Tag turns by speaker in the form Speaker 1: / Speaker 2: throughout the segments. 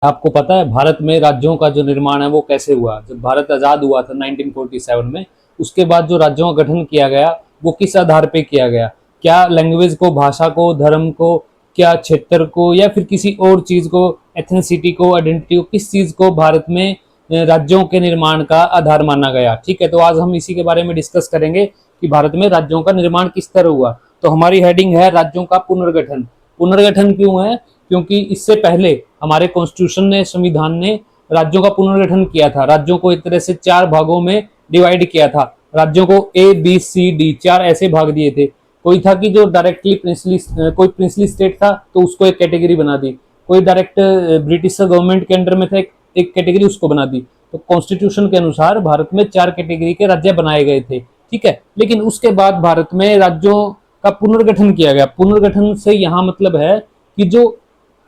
Speaker 1: आपको पता है भारत में राज्यों का जो निर्माण है वो कैसे हुआ? जब भारत आजाद हुआ था 1947 में, उसके बाद जो राज्यों का गठन किया गया वो किस आधार पे किया गया? क्या लैंग्वेज को, भाषा को, धर्म को, क्या क्षेत्र को, या फिर किसी और चीज को, एथनिसिटी को, आइडेंटिटी को, किस चीज को भारत में राज्यों के निर्माण का आधार माना गया? ठीक है, तो आज हम इसी के बारे में डिस्कस करेंगे कि भारत में राज्यों का निर्माण किस तरह हुआ। तो हमारी हेडिंग है राज्यों का पुनर्गठन। पुनर्गठन क्यों है? क्योंकि इससे पहले हमारे कॉन्स्टिट्यूशन ने, संविधान ने राज्यों का पुनर्गठन किया था। राज्यों को एक तरह से 4 भागों में डिवाइड किया था। राज्यों को ए, बी, सी, डी 4 ऐसे भाग दिए थे। कोई था कि जो डायरेक्टली प्रिंसली, कोई प्रिंसली स्टेट था तो उसको एक कैटेगरी बना दी। कोई डायरेक्ट ब्रिटिश गवर्नमेंट के अंडर में था, एक कैटेगरी उसको बना दी। तो कॉन्स्टिट्यूशन के अनुसार भारत में 4 कैटेगरी के राज्य बनाए गए थे। ठीक है, लेकिन उसके बाद भारत में राज्यों का पुनर्गठन किया गया। पुनर्गठन से यहाँ मतलब है कि जो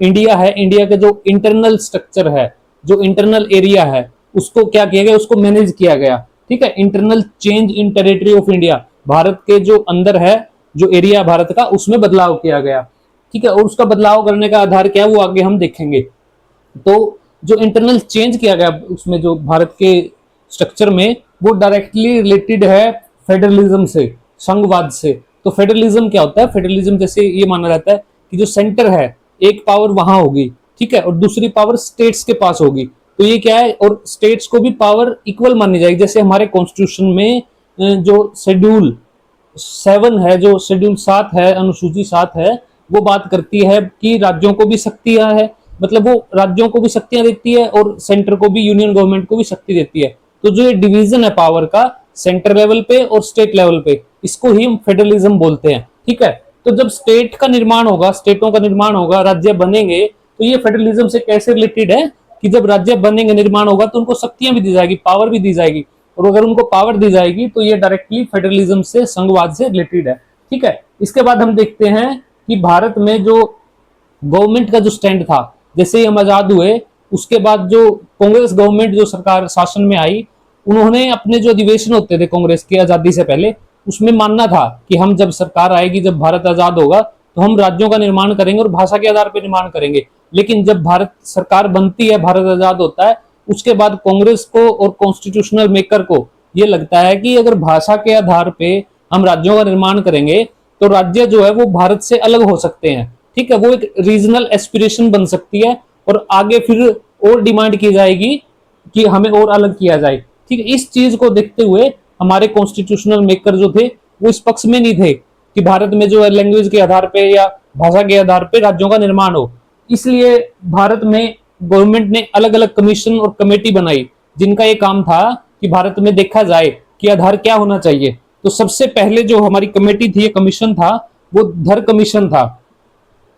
Speaker 1: इंडिया है, इंडिया का जो इंटरनल स्ट्रक्चर है, जो इंटरनल एरिया है, उसको क्या किया गया? उसको मैनेज किया गया। ठीक है, internal change in territory of India, Bharat के जो अंदर है, जो एरिया भारत का, उसमें बदलाव किया गया। ठीक है, और उसका बदलाव करने का आधार क्या है वो आगे हम देखेंगे। तो जो इंटरनल चेंज किया गया उसमें जो भारत के स्ट्रक्चर में, वो डायरेक्टली रिलेटेड है फेडरलिज्म से, संघवाद से। तो फेडरलिज्म क्या होता है? फेडरलिज्म जैसे ये माना जाता है कि जो सेंटर है, एक पावर वहां होगी, ठीक है, और दूसरी पावर स्टेट्स के पास होगी। तो ये क्या है, और स्टेट्स को भी पावर इक्वल मानी जाएगी। जैसे हमारे कॉन्स्टिट्यूशन में जो शेड्यूल 7 है, जो शेड्यूल 7 है, अनुसूची 7 है, वो बात करती है कि राज्यों को भी शक्तियां है, मतलब वो राज्यों को भी शक्तियां देती है और सेंटर को भी, यूनियन गवर्नमेंट को भी शक्ति देती है। तो जो ये डिवीजन है पावर का सेंटर लेवल पे और स्टेट लेवल पे, इसको ही हम फेडरलिज्म बोलते हैं। ठीक है, तो जब स्टेट का निर्माण होगा, स्टेटों का निर्माण होगा, राज्य बनेंगे, तो ये फेडरलिज्म से कैसे रिलेटेड है कि जब राज्य बनेंगे, निर्माण होगा, तो उनको शक्तियां भी दी जाएगी, पावर भी दी जाएगी। और अगर उनको पावर दी जाएगी तो ये डायरेक्टली फेडरलिज्म से, संघवाद से रिलेटेड है। ठीक है, इसके बाद हम देखते हैं कि भारत में जो गवर्नमेंट का जो स्टैंड था, जैसे ही हम आजाद हुए, उसके बाद जो कांग्रेस गवर्नमेंट, जो सरकार शासन में आई, उन्होंने अपने जो अधिवेशन होते थे कांग्रेस के आजादी से पहले, उसमें मानना था कि हम जब सरकार आएगी, जब भारत आजाद होगा, तो हम राज्यों का निर्माण करेंगे और भाषा के आधार पर निर्माण करेंगे। लेकिन जब भारत सरकार बनती है, भारत आजाद होता है, उसके बाद कांग्रेस को और कॉन्स्टिट्यूशनल मेकर को ये लगता है कि अगर भाषा के आधार पे हम राज्यों का निर्माण करेंगे तो राज्य जो है वो भारत से अलग हो सकते हैं। ठीक है, वो एक रीजनल एस्पिरेशन बन सकती है और आगे फिर और डिमांड की जाएगी कि हमें और अलग किया जाए। ठीक है, इस चीज को देखते हुए हमारे कॉन्स्टिट्यूशनल मेकर जो थे वो इस पक्ष में नहीं थे कि भारत में जो है लैंग्वेज के आधार पे या भाषा के आधार पे राज्यों का निर्माण हो। इसलिए भारत में गवर्नमेंट ने अलग अलग कमीशन और कमेटी बनाई, जिनका ये काम था कि भारत में देखा जाए कि आधार क्या होना चाहिए। तो सबसे पहले जो हमारी कमेटी थी, कमीशन था, वो धर कमीशन था।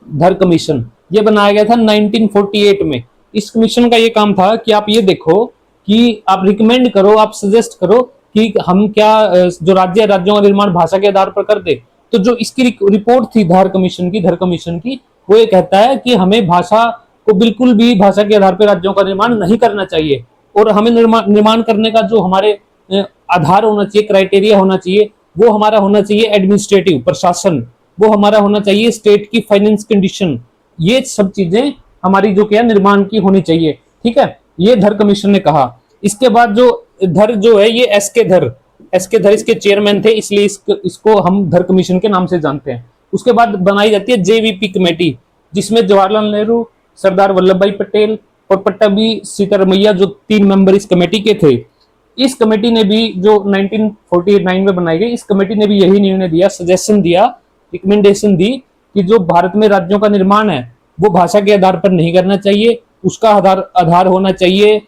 Speaker 1: धर कमीशन ये बनाया गया था 1948 में। इस कमीशन का ये काम था कि आप ये देखो कि आप रिकमेंड करो, आप सजेस्ट करो कि हम क्या जो राज्य, राज्यों का निर्माण भाषा के आधार पर कर दे। तो जो इसकी रिपोर्ट थी धर कमीशन की, वो ये कहता है कि हमें भाषा को बिल्कुल भी, भाषा के आधार पर राज्यों का निर्माण नहीं करना चाहिए। और हमें निर्माण करने का जो हमारे आधार होना चाहिए, क्राइटेरिया होना चाहिए, वो हमारा होना चाहिए एडमिनिस्ट्रेटिव, प्रशासन, वो हमारा होना चाहिए स्टेट की फाइनेंस कंडीशन। ये सब चीजें हमारी जो क्या निर्माण की होनी चाहिए। ठीक है, ये धर कमीशन ने कहा। इसके बाद जो धर जो है, ये एस के धर इसके चेयरमैन थे, इसलिए इसको हम धर कमीशन के नाम से जानते हैं। उसके बाद बनाई जाती है जेवीपी कमेटी, जिसमें जवाहरलाल नेहरू, सरदार वल्लभ भाई पटेल और पट्टाभी सीतारमैया जो 3 मेंबर इस कमेटी के थे। इस कमेटी ने भी, जो 1949 में बनाई गई, इस कमेटी ने भी यही निर्णय दिया, सजेशन दिया, रिकमेंडेशन दी कि जो भारत में राज्यों का निर्माण है वो भाषा के आधार पर नहीं करना चाहिए। उसका आधार होना चाहिए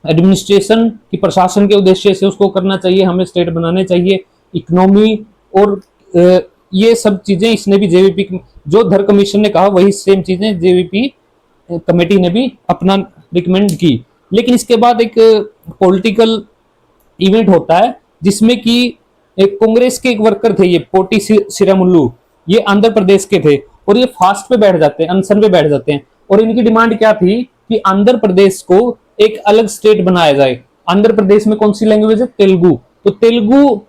Speaker 1: एडमिनिस्ट्रेशन की, प्रशासन के उद्देश्य से उसको करना चाहिए, हमें स्टेट बनाने चाहिए, इकोनॉमी और ये सब चीजें इसने भी, जेवीपी जो धर कमीशन ने कहा वही सेम चीजें जेवीपी कमेटी ने भी अपना रिकमेंड की। लेकिन इसके बाद एक पॉलिटिकल इवेंट होता है जिसमें कि एक कांग्रेस के एक वर्कर थे, ये पोटी श्रीरामुलु, ये आंध्र प्रदेश के थे, और ये फास्ट पे बैठ जाते हैं, अनशन पे बैठ जाते हैं। और इनकी डिमांड क्या थी कि आंध्र प्रदेश को एक अलग स्टेट बनाया जाए। आंध्र प्रदेश में कौन सी लैंग्वेज है? तेलुगु। तो तेलुगु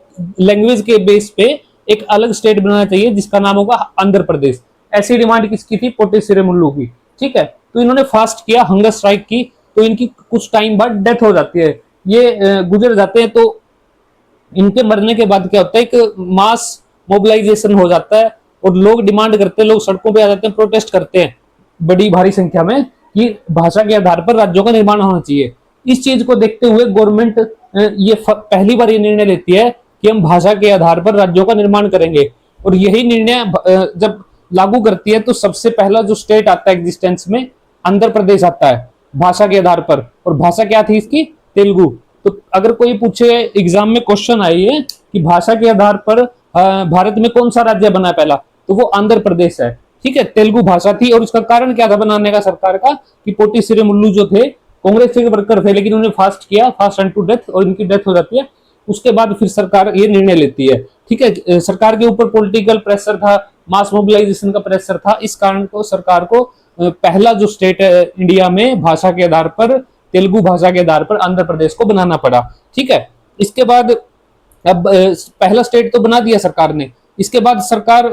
Speaker 1: लैंग्वेज के बेस पे एक अलग स्टेट बनाना चाहिए जिसका नाम होगा आंध्र प्रदेश। ऐसी डिमांड किसकी थी? पोटी श्रीरामुलु की। ठीक है। तो इन्होंने फास्ट किया, हंगर स्ट्राइक की, तो इनकी कुछ टाइम बाद डेथ हो जाती है, ये गुजर जाते हैं। तो इनके मरने के बाद क्या होता है, एक मास मोबिलाइजेशन हो जाता है और लोग डिमांड करते हैं, लोग सड़कों पे आ जाते हैं, प्रोटेस्ट करते हैं बड़ी भारी संख्या में कि भाषा के आधार पर राज्यों का निर्माण होना चाहिए। इस चीज को देखते हुए गवर्नमेंट ये पहली बार ये निर्णय लेती है कि हम भाषा के आधार पर राज्यों का निर्माण करेंगे। और यही निर्णय जब लागू करती है तो सबसे पहला जो स्टेट आता है एग्जिस्टेंस में, आंध्र प्रदेश आता है भाषा के आधार पर। और भाषा क्या थी इसकी, तेलुगु। तो अगर कोई पूछे एग्जाम में क्वेश्चन आई है कि भाषा के आधार पर भारत में कौन सा राज्य बना पहला, तो वो आंध्र प्रदेश है, ठीक है। तेलुगु भाषा थी और इसका कारण क्या था बनाने का सरकार का, कि पोटी श्रीमुल्लू जो थे कांग्रेस के वर्कर थे, लेकिन उन्होंने फास्ट किया, फास्ट एंड टू डेथ, और इनकी डेथ हो जाती है। उसके बाद फिर सरकार ये निर्णय लेती है, ठीक है। सरकार के ऊपर पॉलिटिकल प्रेशर था, मास मोबिलाइजेशन का प्रेशर था, इस कारण को सरकार को पहला जो स्टेट है इंडिया में भाषा के आधार पर, तेलुगु भाषा के आधार पर आंध्र प्रदेश को बनाना पड़ा, ठीक है। इसके बाद अब पहला स्टेट तो बना दिया सरकार ने। इसके बाद सरकार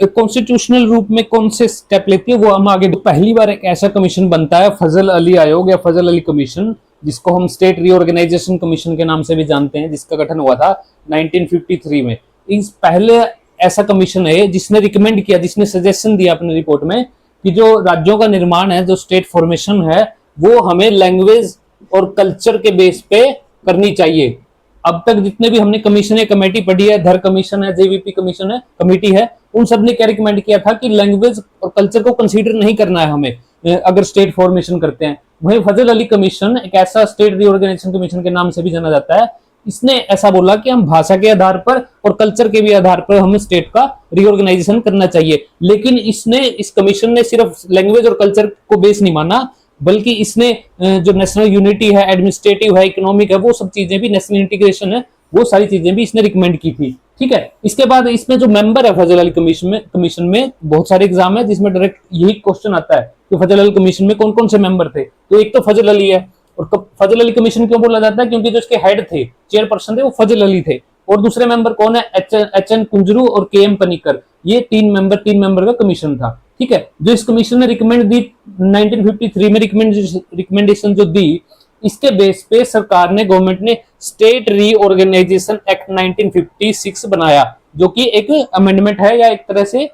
Speaker 1: कॉन्स्टिट्यूशनल रूप में कौन से स्टेप लेती है वो हम आगे। पहली बार एक ऐसा कमीशन बनता है, फजल अली आयोग या फजल अली कमीशन, जिसको हम स्टेट रीऑर्गेनाइजेशन कमीशन के नाम से भी जानते हैं, जिसका गठन हुआ था 1953 में। इस पहले ऐसा कमीशन है जिसने रिकमेंड किया, जिसने सजेशन दिया अपनी रिपोर्ट में कि जो राज्यों का निर्माण है, जो स्टेट फॉर्मेशन है, वो हमें लैंग्वेज और कल्चर के बेस पे करनी चाहिए। अब तक जितने भी हमने कमीशन है, कमेटी पढ़ी है, धर कमीशन है, जेवीपी कमीशन है, कमेटी है, उन सब ने क्या रिकमेंड किया था कि लैंग्वेज और कल्चर को कंसीडर नहीं करना है हमें अगर स्टेट फॉर्मेशन करते हैं। वहीं फजल अली कमीशन एक ऐसा स्टेट रीऑर्गेनाइजेशन कमीशन के नाम से भी जाना जाता है, इसने ऐसा बोला कि हम भाषा के आधार पर और कल्चर के भी आधार पर हमें स्टेट का रीऑर्गेनाइजेशन करना चाहिए। लेकिन इस कमीशन ने सिर्फ लैंग्वेज और कल्चर को बेस नहीं माना, बल्कि इसने जो नेशनल यूनिटी है, एडमिनिस्ट्रेटिव है, इकोनॉमिक है, वो सब चीजें भी, नेशनल इंटीग्रेशन है, वो सारी चीजें भी इसने रिकमेंड की थी, ठीक है। इसके बाद इसमें जो मेंबर है फजल अली कमीशन में बहुत सारे एग्जाम है जिसमें डायरेक्ट यही क्वेश्चन आता है कि फजल अली कमीशन में कौन कौन से मेंबर थे। तो एक तो फजल अली है, और फजल अली कमीशन क्यों बोला जाता है, क्योंकि जो इसके हेड थे, चेयरपर्सन थे, वो फजल अली थे। और दूसरे मेंबर कौन है, एच एन कुंजरू और के एम पनिकर। ये तीन मेंबर का कमीशन था, ठीक है। जो इस कमीशन ने रिकमेंड दी 1953 में, रिकमेंडेशन जो दी, इसके बेस पे सरकार ने, गवर्नमेंट ने स्टेट रीऑर्गेनाइजेशन एक्ट 1956 बनाया, जो कि एक अमेंडमेंट है, या एक तरह से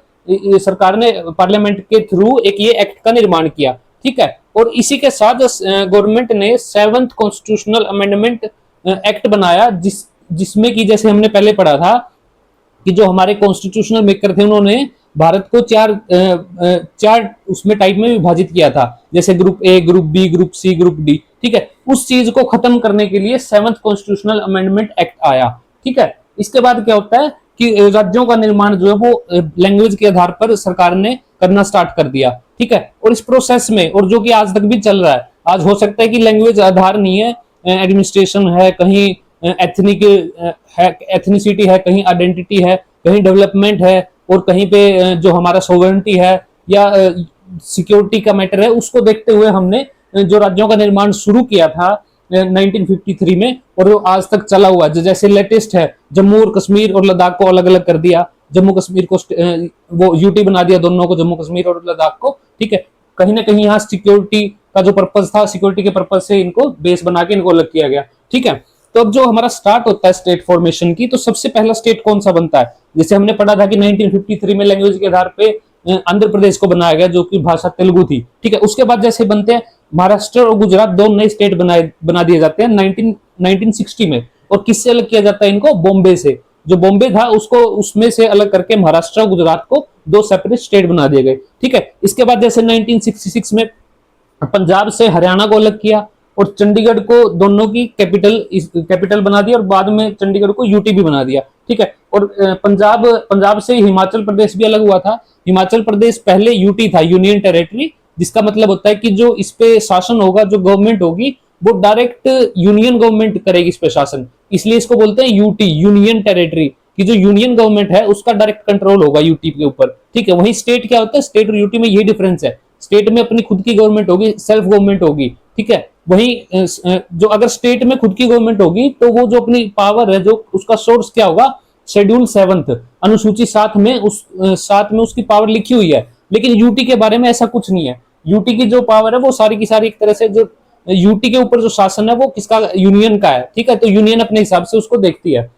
Speaker 1: सरकार ने पार्लियामेंट के थ्रू एक ये एक्ट का निर्माण किया, ठीक है। और इसी के साथ गवर्नमेंट ने 7th कॉन्स्टिट्यूशनल अमेंडमेंट एक्ट बनाया, जिसमें कि जैसे हमने पहले पढ़ा था कि जो हमारे कॉन्स्टिट्यूशनल मेकर थे, उन्होंने भारत को चार उसमें टाइप में विभाजित किया था, जैसे group A, group B, group C, group D, ठीक है। उस चीज को खत्म करने के लिए 7th कॉन्स्टिट्यूशनल अमेंडमेंट एक्ट आया, ठीक है। इसके बाद क्या होता है कि राज्यों का निर्माण जो है वो लैंग्वेज के आधार पर सरकार ने करना स्टार्ट कर दिया, ठीक है। और इस प्रोसेस में, और जो कि आज तक भी चल रहा है, आज हो सकता है कि लैंग्वेज आधार नहीं है, एडमिनिस्ट्रेशन है, कहीं एथनिक है, एथनिसिटी है, कहीं आइडेंटिटी है, कहीं डेवलपमेंट है, और कहीं पे जो हमारा सोवरेनिटी है या सिक्योरिटी का मैटर है, उसको देखते हुए हमने जो राज्यों का निर्माण शुरू किया था 1953 में, और वो आज तक चला हुआ है। जैसे लेटेस्ट है, जम्मू और कश्मीर और लद्दाख को अलग अलग कर दिया, जम्मू कश्मीर को वो यूटी बना दिया, दोनों को, जम्मू कश्मीर और लद्दाख को, ठीक है। कहीं ना कहीं यहाँ सिक्योरिटी का जो पर्पज था, सिक्योरिटी के पर्पज से इनको बेस बना के इनको अलग किया गया, ठीक है। तो अब जो हमारा स्टार्ट होता है स्टेट फॉर्मेशन की, तो सबसे पहला स्टेट कौन सा बनता है, जैसे हमने पढ़ा था कि 1953 में लैंग्वेज के आधार पे आंध्र प्रदेश को बनाया गया, जो कि भाषा तेलुगु थी, ठीक है। उसके बाद जैसे बनते हैं महाराष्ट्र और गुजरात, दो नए स्टेट बना दिए जाते हैं 1960 में। और किससे अलग किया जाता है इनको, बॉम्बे से। जो बॉम्बे था उसको, उसमें से अलग करके महाराष्ट्र और गुजरात को दो सेपरेट स्टेट बना दिए गए, ठीक है। इसके बाद जैसे 1966 में पंजाब से हरियाणा को अलग किया, और चंडीगढ़ को दोनों की कैपिटल बना दिया, और बाद में चंडीगढ़ को यूटी भी बना दिया, ठीक है। और पंजाब से हिमाचल प्रदेश भी अलग हुआ था। हिमाचल प्रदेश पहले यूटी था, यूनियन टेरिटरी, जिसका मतलब होता है कि जो इस पे शासन होगा, जो गवर्नमेंट होगी, वो डायरेक्ट यूनियन गवर्नमेंट करेगी इस पे शासन, इसलिए इसको बोलते हैं यूटी, यूनियन टेरिटरी, कि जो यूनियन गवर्नमेंट है उसका डायरेक्ट कंट्रोल होगा यूटी के ऊपर, ठीक है। वहीं स्टेट क्या होता है, स्टेट और यूटी में यही डिफरेंस है, स्टेट में अपनी खुद की गवर्नमेंट होगी, सेल्फ गवर्नमेंट होगी, ठीक है। वहीं जो अगर स्टेट में खुद की गवर्नमेंट होगी, तो वो जो अपनी पावर है, जो उसका सोर्स क्या होगा, शेड्यूल 7 अनुसूची 7 में उसकी पावर लिखी हुई है। लेकिन यूटी के बारे में ऐसा कुछ नहीं है, यूटी की जो पावर है वो सारी की सारी एक तरह से जो यूटी के ऊपर जो शासन है वो किसका, यूनियन का है, ठीक है। तो यूनियन अपने हिसाब से उसको देखती है।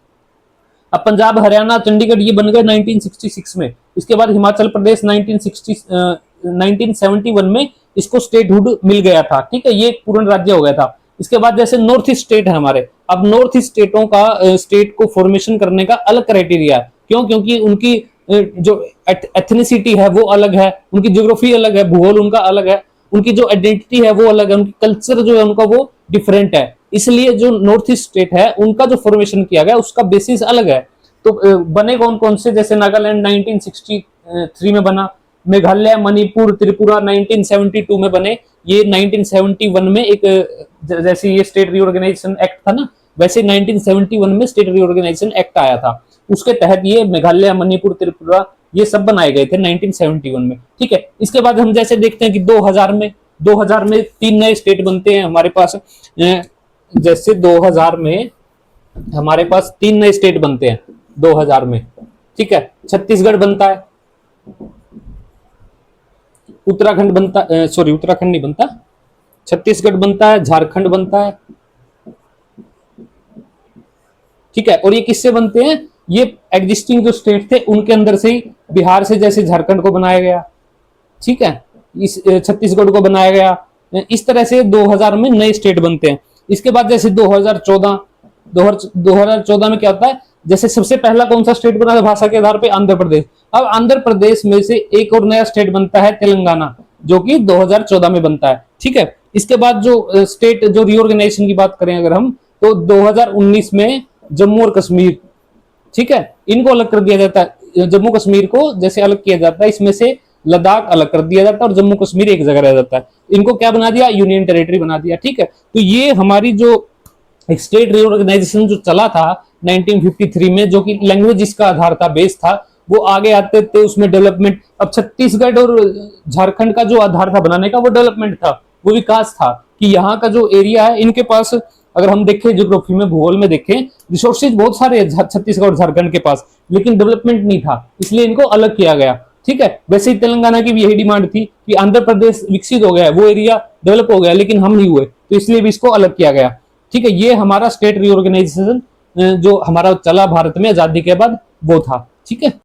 Speaker 1: अब पंजाब, हरियाणा, चंडीगढ़ ये बन गए 1966 में। इसके बाद हिमाचल प्रदेश 1971 में इसको स्टेटहुड मिल गया था, ठीक है, ये पूर्ण राज्य हो गया था। इसके बाद जैसे नॉर्थ ईस्ट स्टेट है हमारे, अब नॉर्थ ईस्ट स्टेटों का स्टेट को फॉर्मेशन करने का अलग क्राइटेरिया है। क्यों? क्योंकि उनकी जो एथनिसिटी है वो अलग है, उनकी ज्योग्राफी अलग है, भूगोल उनका अलग है, उनकी जो आइडेंटिटी है वो अलग है, उनकी कल्चर जो है उनका वो डिफरेंट है। इसलिए जो नॉर्थ ईस्ट स्टेट है उनका जो फॉर्मेशन किया गया उसका बेसिस अलग है। तो बने कौन कौन से, जैसे नागालैंड 1963 में बना, मेघालय, मणिपुर, त्रिपुरा 1972 में बने। ये 1971 में एक जैसे ये स्टेट रीऑर्गेनाइजेशन एक्ट था ना, वैसे 1971 में स्टेट रीऑर्गेनाइजेशन एक्ट आया था, उसके तहत ये मेघालय, मणिपुर, त्रिपुरा ये सब बनाए गए थे 1971 में, ठीक है। इसके बाद हम जैसे देखते हैं कि 2000 में 3 नए स्टेट बनते हैं हमारे पास। जैसे 2000 में हमारे पास 3 नए स्टेट बनते हैं 2000 में, ठीक है। छत्तीसगढ़ बनता है, उत्तराखंड बनता, सॉरी उत्तराखंड नहीं बनता, छत्तीसगढ़ बनता है, झारखंड बनता है, ठीक है। और ये किससे बनते हैं? ये एग्जिस्टिंग जो स्टेट थे उनके अंदर से ही, बिहार से जैसे झारखंड को बनाया गया, ठीक है, इस छत्तीसगढ़ को बनाया गया। इस तरह से 2000 में नए स्टेट बनते हैं। इसके बाद जैसे 2014 में क्या होता है, जैसे सबसे पहला कौन सा स्टेट बना था भाषा के आधार पे? आंध्र प्रदेश। अब आंध्र प्रदेश में से एक और नया स्टेट बनता है तेलंगाना, जो कि 2014 में बनता है, ठीक है। इसके बाद जो स्टेट जो रीऑर्गेनाइजेशन की बात करें अगर हम, तो 2019 में जम्मू और कश्मीर, ठीक है, इनको अलग कर दिया जाता है। जम्मू कश्मीर को जैसे अलग किया जाता है, इसमें से लद्दाख अलग कर दिया जाता है और जम्मू कश्मीर एक जगह रह जाता है। इनको क्या बना दिया? यूनियन टेरिटरी बना दिया, ठीक है। तो ये हमारी जो स्टेट रीऑर्गेनाइजेशन जो चला था 1953 में, जो कि लैंग्वेज इसका आधार था, बेस था, वो आगे आते थे उसमें डेवलपमेंट। अब छत्तीसगढ़ और झारखंड का जो आधार था बनाने का वो डेवलपमेंट था, वो विकास था, कि यहाँ का जो एरिया है इनके पास, अगर हम देखें ज्योग्राफी में, भूगोल में देखें, रिसोर्सेज बहुत सारे हैं छत्तीसगढ़ और झारखंड के पास, लेकिन डेवलपमेंट नहीं था, इसलिए इनको अलग किया गया, ठीक है। वैसे ही तेलंगाना की भी यही डिमांड थी कि आंध्र प्रदेश विकसित हो गया है, वो एरिया डेवलप हो गया, लेकिन हम नहीं हुए, तो इसलिए भी इसको अलग किया गया, ठीक है। ये हमारा स्टेट रीऑर्गेनाइजेशन जो हमारा चला भारत में आजादी के बाद वो था, ठीक है।